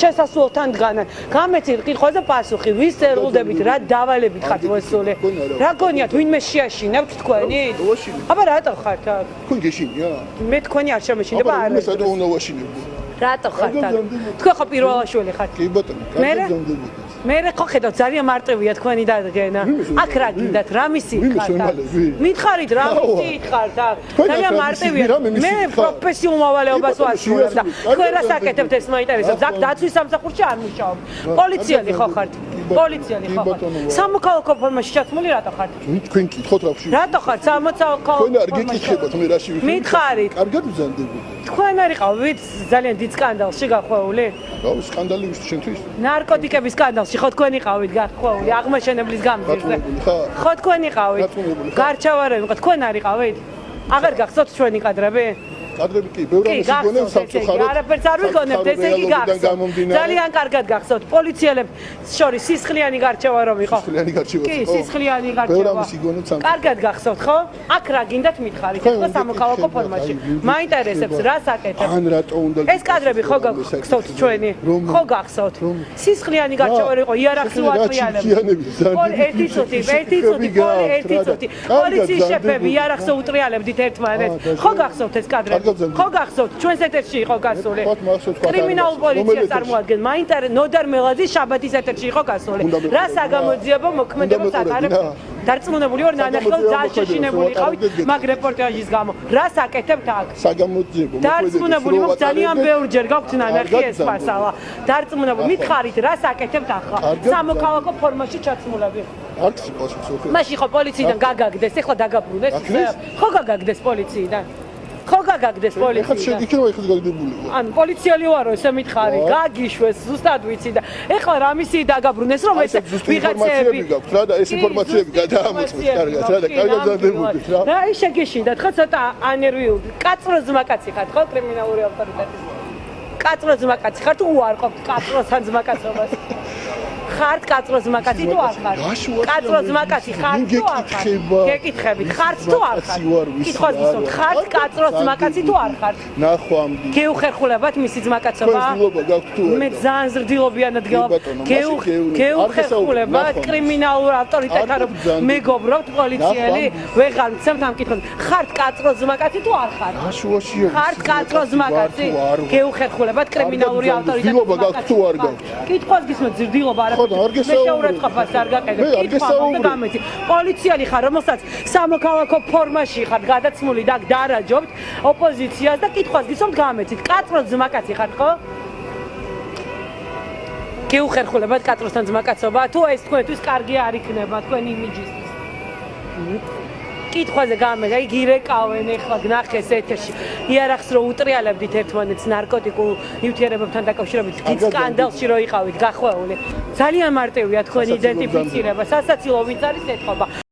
შესასვლელთან დგანან. გამეცით კითხვაზე პასუხი, ვის წერილდებით, რა დავალებით ხართ მოსული? რა გონიათ, ვინმე შეაშინებთ თქვენი? აბა რატო ხართ აქ? თქვენ გეშინია? მე თქვენი არ შემეშინდება არა. მე სადღაც უნდა ვაშინებო. რატო ხართ აქ? თქვენ ხო პირველაშვილი ხართ? კი ბატონო, კარგად გამდებით. მე ხო ხედავთ ძალიან მარტივია თქვენი დადგენა. აქ რა გინდათ, რა მისი ხართ? მითხარით რა მისი ხართ აქ? ძალიან მარტივია. მე პროფესიულ მოვალეობას ვასრულებ და თქვენ რა საკეთებთ ეს მაინტერესებს. აქ დაცვის სამსახურში არ მუშაობ. პოლიციელი ხო ხართ? პოლიციელი ხო ხართ? სამოქალაქო ფორმაში ჩაცმული რატო ხართ? თქვენ კითხოთ რა ვშივ. რატო ხართ სამოქალაქო? თქვენ არ გეკითხებათ მე რაში ვიხარ? მითხარით. კარგად ვზანდები. თქვენ არ იყავით ძალიან დიდ სკანდალში გახვეული? რა სკანდალი ვის შენთვის? ნარკოტიკების სკანდალში ხო თქვენ იყავით გახვეული აღმაშენებლის გამგეზე? ხო თქვენ იყავით? გარჩევარები ხო თქვენ არ იყავით? აღარ გახსოვთ ჩვენი კადრები? კადრები კი, ბევრ ამას იგონებ სამწუხაროდ. არაფერს არ ვიგონებთ, ესე იგი გახსოვთ. ძალიან კარგად გახსოვთ. პოლიციელებს შორის სისხლიანი გარჩევა რომ იყო. სისხლიანი გარჩევა. კი, სისხლიანი გარჩევა. ბევრ ამას იგონებ სამწუხაროდ. კარგად გახსოვთ, ხო? აქ რა გინდათ მითხარით, ხო სამოქალაქო ფორმაში. მაინტერესებს რა საკეთებთ? ან რატო უნდა ეს კადრები ხო გახსოვთ ჩვენი? ხო გახსოვთ. სისხლიანი გარჩევა იყო იარაღს უატრიალებს. ერთი წუთი, პოლიციის შეფები იარაღს უტრიალებდით ერთმანეთს. ხო გახსოვთ ეს კადრები? ხო გახსოვთ ჩვენს ეთერში იყო გასული. კრიმინალურ პოლიციას წარმოადგენს. მაინტერესებს ნოდარ მელაძის შაბათის ეთერში იყო გასული. რა საგამოძიებო მოქმედებებს ატარებთ? დარწმუნებული ვარ ნანახელ ძალიან შეშინებული იყავით მაგ რეპორტაჟის გამო. რა საკეთებთ აქ? საგამოძიებო დარწმუნებული ვარ ძალიან ბევრჯერ გაქვთ ნანახი ეს მასალა. დარწმუნებული მითხარით რა საკეთებთ ახლა? სამოქალაქო ფორმაში ჩაცმულები. აქვს პასუხი. მაშინ ხო პოლიციიდან გაგაგდეს, ეხლა დაგაბრუნეს. ხო გაგაგდეს პოლიციიდან. ხო გაგაგდეს პოლიციიდან. ეხლა შეგიქნება ეხლა გაგდებული. ანუ პოლიციელი ვარო ესე მითხარი, გაგიშვეს, ზუსტად ვიცი და ეხლა რა მისი დაგაბრუნეს რომ ეს ვიღაცები გაქვთ რა და ეს ინფორმაციები გადაამოწმეთ კარგად რა და კარგად ზანდებოდეთ რა. რა ის შეგეშინდათ ხო ცოტა ანერვიული. კაცრო ძმაკაცი ხართ ხო კრიმინალური ავტორიტეტის? კაცრო ძმაკაცი ხართ თუ უარყოფთ კაცროსთან ძმაკაცობას? ხართ კაცრო ძმაკაცი თუ არ ხართ? კაცრო ძმაკაცი ხართ თუ არ ხართ? გეკითხებით, ხართ თუ არ ხართ? კითხვას გისურვებთ, ხართ კაცრო ძმაკაცი თუ არ ხართ? ნახვამდი. გეუხერხულებათ მისი ძმაკაცობა? გეუხერხულება გაქვთ თუ არა? მე ძალიან ზრდილობიანად გეუხერხულებათ კრიმინალურ ავტორიტეტთან რომ მეგობრობთ პოლიციელი? ვეღარ მცემთ ამ კითხვას. ხართ კაცრო ძმაკაცი თუ არ ხართ? აშუაშია. ხართ კაცრო ძმაკაცი? გეუხერხულებათ კრიმინალური ავტორიტეტთან? ზრდილობა გაქვთ თუ არ გაქვთ? კითხვას გისმენთ ზრდილობა არა მე შეურაცხყოფას არ გაყენებ. პოლიციელი ხარ, რომელსაც სამოქალაქო ფორმაში ხარ გადაცმული და დაარაჯობთ ოპოზიციას და კითხვას გისმენთ გამეცით. კაცრო ძმაკაცი ხარ ხო? გეუხერხულებათ კაცროსთან ძმაკაცობა? თუ ეს თქვენთვის კარგი არ იქნება თქვენი იმიჯისთვის? კითხვაზე გამედა, იგი ირეკავენ ეხლა გნახეს ეთერში. იარაღს რო უტრიალებდით ერთმანეთს ნარკოტიკულ ნივთიერებებთან დაკავშირებით, დიდ სკანდალში რო იყავით გახვეული. ძალიან მარტივია თქვენი იდენტიფიცირება, სასაცილო ვინც არის ეთქობა.